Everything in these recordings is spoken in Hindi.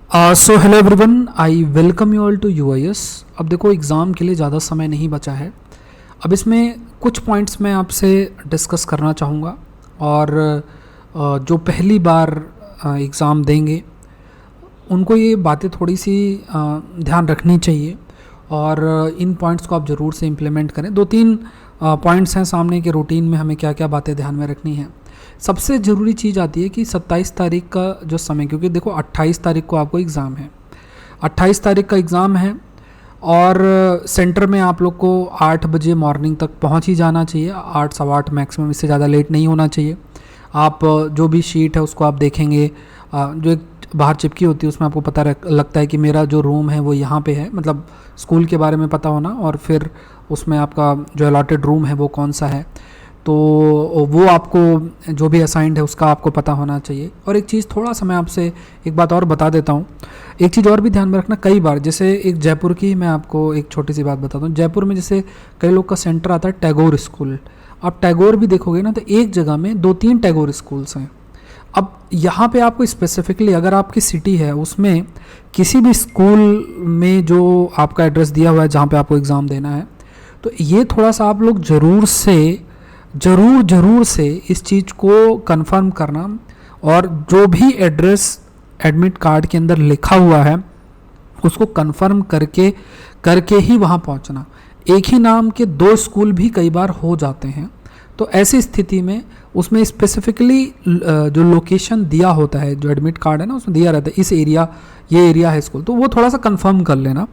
So hello everyone, I welcome you all to UIS. अब देखो एग्ज़ाम के लिए ज़्यादा समय नहीं बचा है। अब इसमें कुछ पॉइंट्स मैं आपसे डिस्कस करना चाहूँगा और जो पहली बार एग्ज़ाम देंगे उनको ये बातें थोड़ी सी ध्यान रखनी चाहिए और इन पॉइंट्स को आप ज़रूर से इम्प्लीमेंट करें। दो तीन पॉइंट्स हैं सामने के रूटीन में हमें क्या क्या बातें ध्यान में रखनी है। सबसे ज़रूरी चीज़ आती है कि 27 तारीख का जो समय, क्योंकि देखो 28 तारीख को आपको एग्ज़ाम है, 28 तारीख का एग्ज़ाम है और सेंटर में आप लोग को 8 बजे मॉर्निंग तक पहुंच ही जाना चाहिए, 8 सवा 8 मैक्सिमम, इससे ज़्यादा लेट नहीं होना चाहिए। आप जो भी शीट है उसको आप देखेंगे, जो एक बाहर चिपकी होती है उसमें आपको पता लगता है कि मेरा जो रूम है वो यहाँ पे है, मतलब स्कूल के बारे में पता होना और फिर उसमें आपका जो अलॉटेड रूम है वो कौन सा है, तो वो आपको जो भी असाइंड है उसका आपको पता होना चाहिए। और एक चीज़ थोड़ा सा मैं आपसे एक बात और बता देता हूँ, एक चीज़ और भी ध्यान में रखना। कई बार जैसे एक जयपुर की मैं आपको एक छोटी सी बात बताता हूँ। जयपुर में जैसे कई लोग का सेंटर आता है टैगोर स्कूल, आप टैगोर भी देखोगे ना तो एक जगह में 2-3 टैगोर स्कूल्स हैं। अब यहाँ पे आपको स्पेसिफिकली अगर आपकी सिटी है उसमें किसी भी स्कूल में जो आपका एड्रेस दिया हुआ है जहाँ पे आपको एग्ज़ाम देना है, तो ये थोड़ा सा आप लोग ज़रूर से इस चीज़ को कंफर्म करना और जो भी एड्रेस एडमिट कार्ड के अंदर लिखा हुआ है उसको कंफर्म करके ही वहाँ पहुँचना। एक ही नाम के 2 स्कूल भी कई बार हो जाते हैं, तो ऐसी स्थिति में उसमें स्पेसिफिकली जो लोकेशन दिया होता है, जो एडमिट कार्ड है ना उसमें दिया रहता है इस एरिया, ये एरिया है स्कूल, तो वो थोड़ा सा कंफर्म कर लेना।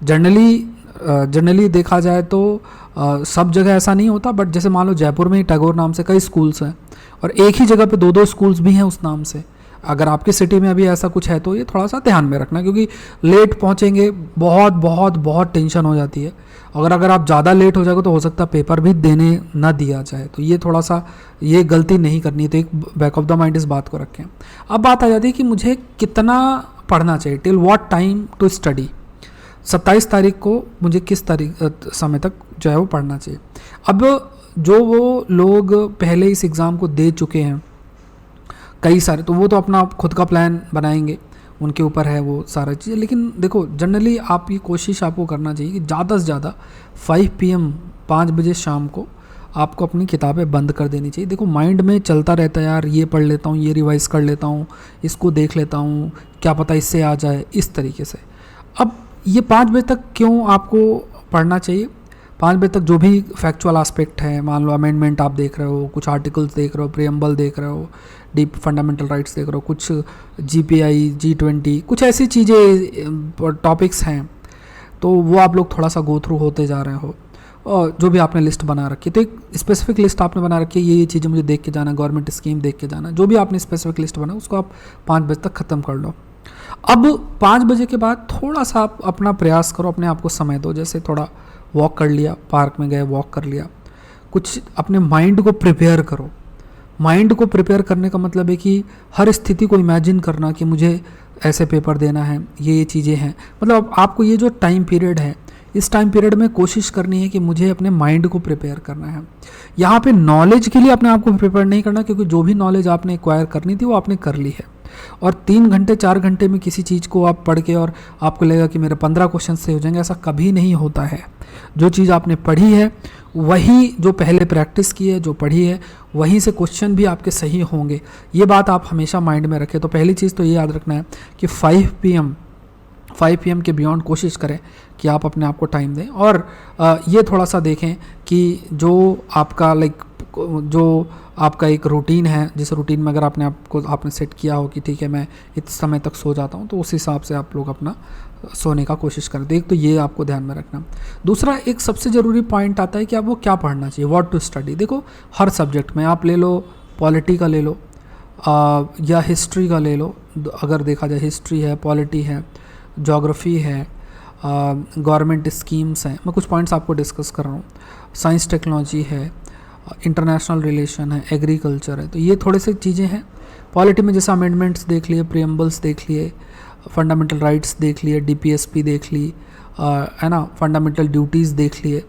जनरली देखा जाए तो सब जगह ऐसा नहीं होता, बट जैसे मान लो जयपुर में ही टैगोर नाम से कई स्कूल्स हैं और एक ही जगह पे 2-2 स्कूल्स भी हैं उस नाम से। अगर आपकी सिटी में अभी ऐसा कुछ है तो ये थोड़ा सा ध्यान में रखना, क्योंकि लेट पहुंचेंगे बहुत बहुत बहुत टेंशन हो जाती है। अगर आप ज़्यादा लेट हो जाएगा तो हो सकता है पेपर भी देने ना दिया जाए, तो ये थोड़ा सा ये गलती नहीं करनी है, तो एक बैक ऑफ द माइंड इस बात को रखें। अब बात आ जाती है कि मुझे कितना पढ़ना चाहिए, till what time to study. 27 तारीख को मुझे किस समय तक जो है वो पढ़ना चाहिए। अब जो वो लोग पहले इस एग्ज़ाम को दे चुके हैं कई सारे, तो वो तो अपना खुद का प्लान बनाएंगे, उनके ऊपर है वो सारा चीज़। लेकिन देखो जनरली आप ये कोशिश आपको करना चाहिए कि ज़्यादा से ज़्यादा 5 PM 5 बजे शाम को आपको अपनी किताबें बंद कर देनी चाहिए। देखो माइंड में चलता रहता है यार, ये पढ़ लेता हूँ, ये रिवाइज़ कर लेता हूँ, इसको देख लेता हूँ, क्या पता इससे आ जाए, इस तरीके से। अब ये 5 बजे तक क्यों आपको पढ़ना चाहिए? 5 बजे तक जो भी फैक्चुअल एस्पेक्ट है, मान लो अमेंडमेंट आप देख रहे हो, कुछ आर्टिकल्स देख रहे हो, प्रीएम्बल देख रहे हो, डीप फंडामेंटल राइट्स देख रहे हो, कुछ GPI G20 कुछ ऐसी चीज़ें टॉपिक्स हैं, तो वो आप लोग थोड़ा सा गो थ्रू होते जा रहे हो। और जो भी आपने लिस्ट बना रखी है, तो एक स्पेसिफिक लिस्ट आपने बना रखी है, ये चीज़ें मुझे देख के जाना, गवर्नमेंट स्कीम देख के जाना, जो भी आपने स्पेसिफिक लिस्ट बना उसको आप 5 बजे तक ख़त्म कर लो। अब 5 बजे के बाद थोड़ा सा आप अपना प्रयास करो, अपने आप को समय दो, जैसे थोड़ा वॉक कर लिया, पार्क में गए वॉक कर लिया, कुछ अपने माइंड को प्रिपेयर करो। माइंड को प्रिपेयर करने का मतलब है कि हर स्थिति को इमेजिन करना कि मुझे ऐसे पेपर देना है, ये चीज़ें हैं, मतलब आपको ये जो टाइम पीरियड है, इस टाइम पीरियड में कोशिश करनी है कि मुझे अपने माइंड को प्रिपेयर करना है। यहाँ पे नॉलेज के लिए अपने आप को प्रिपेयर नहीं करना, क्योंकि जो भी नॉलेज आपने एक्वायर करनी थी वो आपने कर ली है। और 3 घंटे 4 घंटे में किसी चीज़ को आप पढ़ के और आपको लगेगा कि मेरे 15 क्वेश्चन से हो जाएंगे, ऐसा कभी नहीं होता है। जो चीज़ आपने पढ़ी है वही, जो पहले प्रैक्टिस की है, जो पढ़ी है वहीं से क्वेश्चन भी आपके सही होंगे। ये बात आप हमेशा माइंड में रखें। तो पहली चीज़ तो ये याद रखना है कि 5 PM के बियॉन्ड कोशिश करें कि आप अपने आप को टाइम दें। और ये थोड़ा सा देखें कि जो आपका जो आपका एक रूटीन है, जिस रूटीन में अगर आपने सेट किया हो कि ठीक है मैं इस समय तक सो जाता हूँ, तो उस हिसाब से आप लोग अपना सोने का कोशिश करें। एक तो ये आपको ध्यान में रखना। दूसरा एक सबसे ज़रूरी पॉइंट आता है कि आपको क्या पढ़ना चाहिए, व्हाट टू स्टडी। देखो हर सब्जेक्ट में आप ले लो, पॉलिटी का ले लो या हिस्ट्री का ले लो। अगर देखा जाए हिस्ट्री है, पॉलिटी है, ज्योग्राफी है, गवर्नमेंट स्कीम्स हैं, मैं कुछ पॉइंट्स आपको डिस्कस कर रहा हूँ, साइंस टेक्नोलॉजी है, इंटरनेशनल रिलेशन है, एग्रीकल्चर है, तो ये थोड़े से चीज़ें हैं। पॉलिटी में जैसे अमेंडमेंट्स देख लिए, प्रीएम्बल्स देख लिए, फंडामेंटल राइट्स देख लिए, DPSP देख ली, है ना, फंडामेंटल ड्यूटीज़ देख लिए।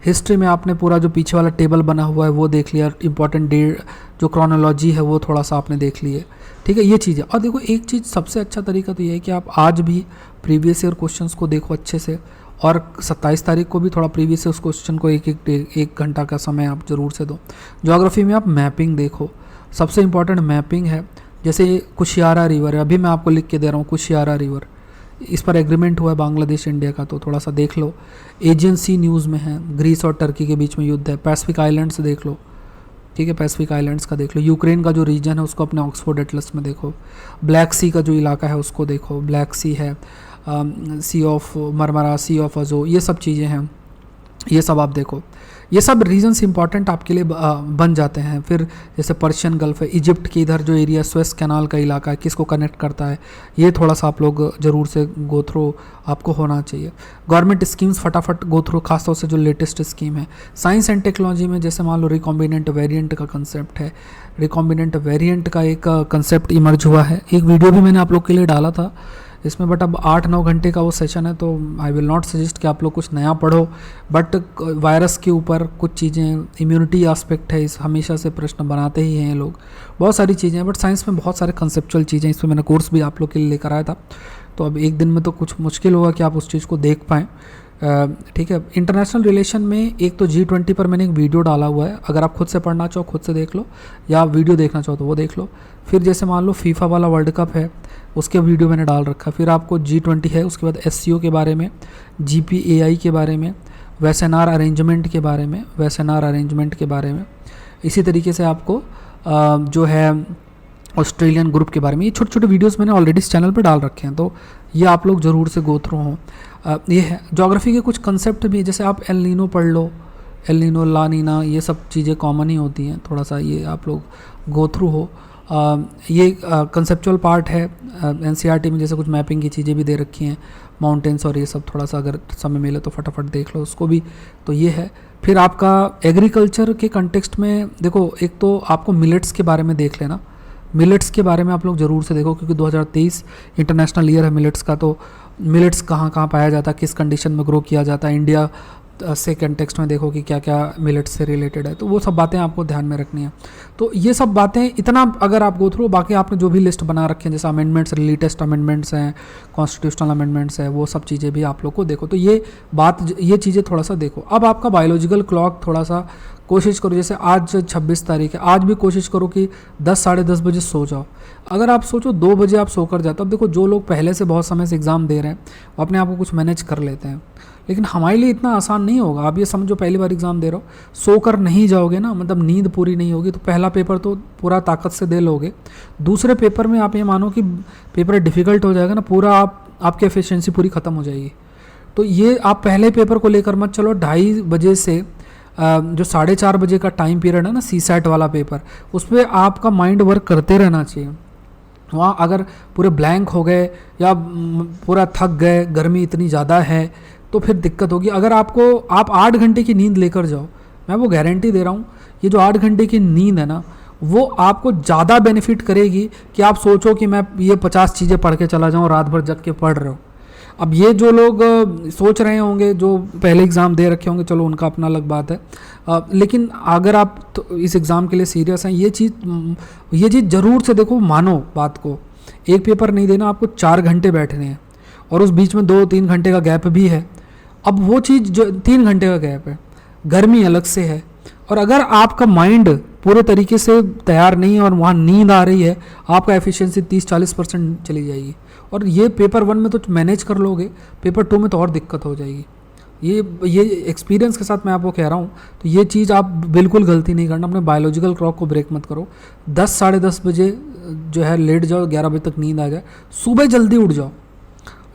हिस्ट्री में आपने पूरा जो पीछे वाला टेबल बना हुआ है वो देख लिया, इंपॉर्टेंट डेट जो क्रोनोलॉजी है वो थोड़ा सा आपने देख लिए, ठीक है, ये चीज़ है। और देखो एक चीज़ सबसे अच्छा तरीका तो ये है कि आप आज भी प्रीवियस ईयर क्वेश्चंस को देखो अच्छे से, और 27 तारीख को भी थोड़ा प्रीवियस ईयर क्वेश्चन को एक घंटा का समय आप ज़रूर से दो। ज्योग्राफी में आप मैपिंग देखो, सबसे इंपॉर्टेंट मैपिंग है। जैसे कुशियारा रिवर है, अभी मैं आपको लिख के दे रहा हूँ कुशियारा रिवर, इस पर एग्रीमेंट हुआ है बांग्लादेश इंडिया का, तो थोड़ा सा देख लो। एजियन सी न्यूज़ में है, ग्रीस और टर्की के बीच में युद्ध है। पैसिफिक आइलैंड्स देख लो, ठीक है, पैसिफिक आइलैंड्स का देख लो। यूक्रेन का जो रीजन है उसको अपने ऑक्सफोर्ड एटलस में देखो। ब्लैक सी का जो इलाका है उसको देखो, ब्लैक सी है, सी ऑफ मरमरा, सी ऑफ अजो, ये सब चीज़ें हैं, ये सब आप देखो। ये सब रीजन्स इंपॉर्टेंट आपके लिए बन जाते हैं। फिर जैसे पर्शियन गल्फ है, इजिप्ट के इधर जो एरिया स्वेस कैनाल का इलाका है, किसको कनेक्ट करता है, ये थोड़ा सा आप लोग ज़रूर से गो थ्रू आपको होना चाहिए। गवर्नमेंट स्कीम्स फटाफट गो थ्रू, खासतौर से जो लेटेस्ट स्कीम है। साइंस एंड टेक्नोलॉजी में जैसे मान लो रिकॉम्बिनेंट वेरिएंट का कंसेप्ट है, रिकॉम्बिनेंट वेरिएंट का एक कंसेप्ट इमर्ज हुआ है। एक वीडियो भी मैंने आप लोग के लिए डाला था इसमें, बट अब 8-9 घंटे का वो सेशन है, तो आई विल नॉट सजेस्ट कि आप लोग कुछ नया पढ़ो। बट वायरस के ऊपर कुछ चीज़ें, इम्यूनिटी एस्पेक्ट है, इस हमेशा से प्रश्न बनाते ही हैं ये लोग, बहुत सारी चीज़ें हैं। बट साइंस में बहुत सारे कंसेप्चुअल चीज़ें, इसमें मैंने कोर्स भी आप लोग के लिए लेकर आया था, तो अब एक दिन में तो कुछ मुश्किल होगा कि आप उस चीज़ को देख पाएँ, ठीक है। इंटरनेशनल रिलेशन में एक तो G20 पर मैंने एक वीडियो डाला हुआ है, अगर आप खुद से पढ़ना चाहो खुद से देख लो, या वीडियो देखना चाहो तो वो देख लो। फिर जैसे मान लो फीफा वाला वर्ल्ड कप है, उसके वीडियो मैंने डाल रखा। फिर आपको G20 है, उसके बाद SCO के बारे में, GPAI के बारे में, वेसेनार अरेंजमेंट के बारे में, वेसेनार अरेंजमेंट के बारे में। इसी तरीके से आपको जो है ऑस्ट्रेलियन ग्रुप के बारे में, ये छोटे छोटे वीडियोस मैंने ऑलरेडी इस चैनल पे डाल रखे हैं, तो ये आप लोग ज़रूर से गो थ्रू हों। ये है ज्योग्राफी के कुछ कंसेप्ट भी, जैसे आप एल नीनो पढ़ लो, एल नीनो, ला नीना, ये सब चीज़ें कॉमन ही होती हैं, थोड़ा सा ये आप लोग गो थ्रू हो। ये कंसेप्चुअल पार्ट है। NCERT में जैसे कुछ मैपिंग की चीज़ें भी दे रखी हैं, माउंटेन्स और ये सब, थोड़ा सा अगर समय मिले तो फटाफट देख लो उसको भी, तो ये है। फिर आपका एग्रीकल्चर के कंटेक्स्ट में देखो, एक तो आपको मिलेट्स के बारे में देख लेना, मिलेट्स के बारे में आप लोग ज़रूर से देखो, क्योंकि 2023 इंटरनेशनल ईयर है मिलेट्स का, तो मिलेट्स कहाँ कहाँ पाया जाता है, किस कंडीशन में ग्रो किया जाता है, इंडिया से कंटेक्स्ट में देखो कि क्या क्या मिलेट्स से रिलेटेड है, तो वो सब बातें आपको ध्यान में रखनी है। तो ये सब बातें इतना अगर आप गो थ्रू, बाकी आपने जो भी लिस्ट बना रखे हैं, जैसे अमेंडमेंट्स, लेटेस्ट अमेंडमेंट्स हैं, कॉन्स्टिट्यूशनल अमेंडमेंट्स हैं, वो सब चीज़ें भी आप लोग को देखो, तो ये चीज़ें थोड़ा सा देखो। अब आपका बायोलॉजिकल क्लॉक थोड़ा सा कोशिश करो, जैसे आज 26 तारीख है, आज भी कोशिश करो कि 10 साढ़े 10 बजे सो जाओ। अगर आप सोचो 2 बजे आप सोकर जाते हो, अब देखो जो लोग पहले से बहुत समय से एग्ज़ाम दे रहे हैं वो अपने आप को कुछ मैनेज कर लेते हैं, लेकिन हमारे लिए इतना आसान नहीं होगा। आप ये समझो पहली बार एग्ज़ाम दे रहे हो, सोकर नहीं जाओगे ना, मतलब नींद पूरी नहीं होगी, तो पहला पेपर तो पूरा ताकत से दे लोगे, दूसरे पेपर में आप ये मानो कि पेपर डिफ़िकल्ट हो जाएगा ना, पूरा आपकी एफिशिएंसी पूरी ख़त्म हो जाएगी। तो ये आप पहले पेपर को लेकर मत चलो। 2:30 बजे से जो 4:30 बजे का टाइम पीरियड है ना, CSAT वाला पेपर, उस पर आपका माइंड वर्क करते रहना चाहिए। वहाँ अगर पूरे ब्लैंक हो गए या पूरा थक गए, गर्मी इतनी ज़्यादा है, तो फिर दिक्कत होगी। अगर आप 8 घंटे की नींद लेकर जाओ, मैं वो गारंटी दे रहा हूँ, ये जो 8 घंटे की नींद है ना, वो आपको ज़्यादा बेनिफिट करेगी कि आप सोचो कि मैं ये 50 चीज़ें पढ़ के चला जाऊँ, रात भर जग के पढ़ रहे हो। अब ये जो लोग सोच रहे होंगे, जो पहले एग्ज़ाम दे रखे होंगे, चलो उनका अपना अलग बात है, लेकिन अगर आप तो इस एग्ज़ाम के लिए सीरियस हैं, ये चीज़ ज़रूर से देखो, मानो बात को। एक पेपर नहीं देना, आपको 4 घंटे बैठने हैं, और उस बीच में 2-3 घंटे का गैप भी है। अब वो चीज़ जो 3 घंटे का गैप है, गर्मी अलग से है, और अगर आपका माइंड पूरे तरीके से तैयार नहीं है और वहाँ नींद आ रही है, आपका एफिशिएंसी 30-40% चली जाएगी। और ये पेपर 1 में तो मैनेज कर लोगे, पेपर 2 में तो और दिक्कत हो जाएगी। ये एक्सपीरियंस के साथ मैं आपको कह रहा हूँ, तो ये चीज़ आप बिल्कुल गलती नहीं करना, अपने बायोलॉजिकल क्लॉक को ब्रेक मत करो। 10 साढ़े 10 बजे जो है लेट जाओ, 11 बजे तक नींद आ जाए, सुबह जल्दी उठ जाओ,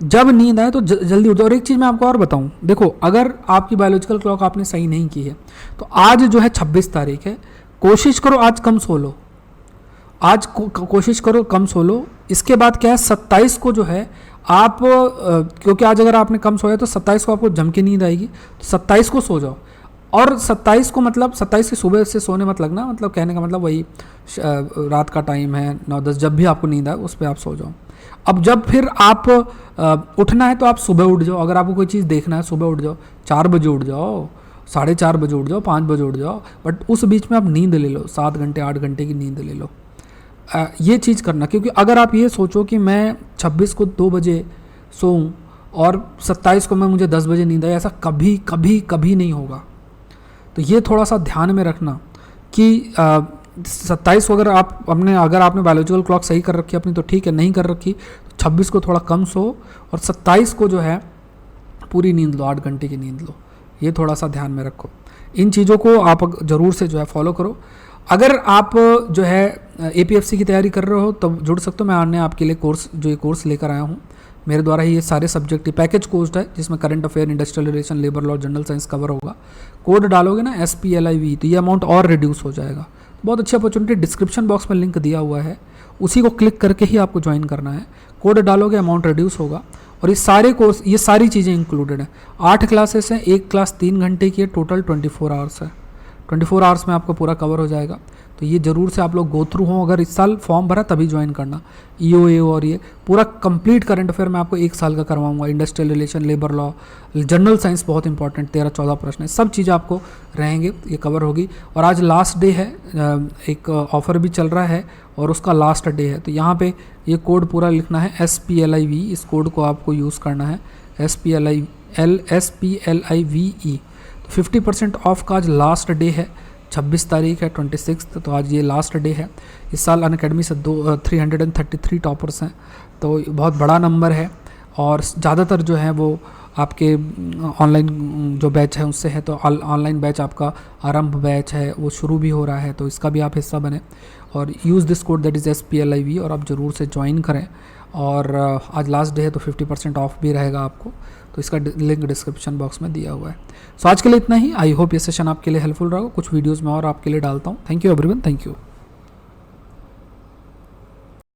जब नींद आए तो जल्दी उठ जाओ। और एक चीज़ मैं आपको और बताऊं, देखो अगर आपकी बायोलॉजिकल क्लॉक आपने सही नहीं की है, तो आज जो है 26 तारीख है, कोशिश करो आज कम सो लो, आज कोशिश करो कम सो लो। इसके बाद क्या है, 27 को जो है आप क्योंकि आज अगर आपने कम सोया तो 27 को आपको जम के नींद आएगी, तो 27 को सो जाओ। और 27 को मतलब 27 की सुबह से सोने मत लगना, मतलब कहने का मतलब वही रात का टाइम है 9-10, जब भी आपको नींद आए उस पर आप सो जाओ। अब जब फिर आप उठना है तो आप सुबह उठ जाओ, अगर आपको कोई चीज़ देखना है सुबह उठ जाओ, 4 बजे उठ जाओ, 4:30 बजे उठ जाओ, 5 बजे उठ जाओ, बट उस बीच में आप नींद ले लो, 7 घंटे 8 घंटे की नींद ले लो। ये चीज़ करना, क्योंकि अगर आप ये सोचो कि मैं 26 को 2 बजे सोऊं और 27 को मैं मुझे 10 बजे नींद आए, ऐसा कभी कभी कभी नहीं होगा। तो ये थोड़ा सा ध्यान में रखना कि 27 को अगर आपने बायोलॉजिकल क्लॉक सही कर रखी है अपनी तो ठीक है, नहीं कर रखी तो 26 को थोड़ा कम सो और 27 को जो है पूरी नींद लो, 8 घंटे की नींद लो। ये थोड़ा सा ध्यान में रखो। इन चीज़ों को आप ज़रूर से जो है फॉलो करो। अगर आप जो है APFC की तैयारी कर रहे हो तो जुड़ सकते हो। मैं आने आपके लिए कोर्स लेकर आया हूँ। मेरे द्वारा ही ये सारे सब्जेक्ट पैकेज कोर्स है, जिसमें current affair, industrial relation, labour law, general science cover होगा। कोड डालोगे ना SPLIV तो ये अमाउंट और रिड्यूस हो जाएगा। बहुत अच्छी अपॉर्चुनिटी, डिस्क्रिप्शन बॉक्स में लिंक दिया हुआ है, उसी को क्लिक करके ही आपको ज्वाइन करना है। कोड डालोगे अमाउंट रिड्यूस होगा और ये सारे कोर्स, ये सारी चीज़ें इंक्लूडेड हैं। 8 क्लासेस हैं, एक क्लास 3 घंटे की है, टोटल 24 आवर्स है। 24 आवर्स में आपका पूरा कवर हो जाएगा। तो ये ज़रूर से आप लोग गो थ्रू हों। अगर इस साल फॉर्म भरा तभी ज्वाइन करना। EOA और ये पूरा कंप्लीट करंट अफेयर मैं आपको 1 साल का करवाऊंगा। Industrial relation, labour law, general science बहुत इंपॉर्टेंट, 13-14 प्रश्न है, सब चीज़ें आपको रहेंगे, ये कवर होगी। और आज लास्ट डे है, एक ऑफ़र भी चल रहा है और उसका लास्ट डे है। तो यहाँ पे ये कोड पूरा लिखना है SPLIV, इस कोड को आपको यूज़ करना है SPLIVE। 50% ऑफ का आज लास्ट डे है, 26 तारीख है, 26, तो आज ये लास्ट डे है। इस साल अनअकैडमी से 333 टॉपर्स हैं, तो बहुत बड़ा नंबर है। और ज़्यादातर जो है वो आपके ऑनलाइन जो बैच है उससे है। तो ऑनलाइन बैच आपका आरंभ बैच है, वो शुरू भी हो रहा है, तो इसका भी आप हिस्सा बने और use this code that is SPLIV और आप ज़रूर से ज्वाइन करें। और आज लास्ट डे है तो 50% ऑफ भी रहेगा आपको, तो इसका लिंक डिस्क्रिप्शन बॉक्स में दिया हुआ है। सो आज के लिए इतना ही। आई होप ये सेशन आपके लिए हेल्पफुल रहा। कुछ वीडियोज़ में और आपके लिए डालता हूँ। Thank you everyone, thank you.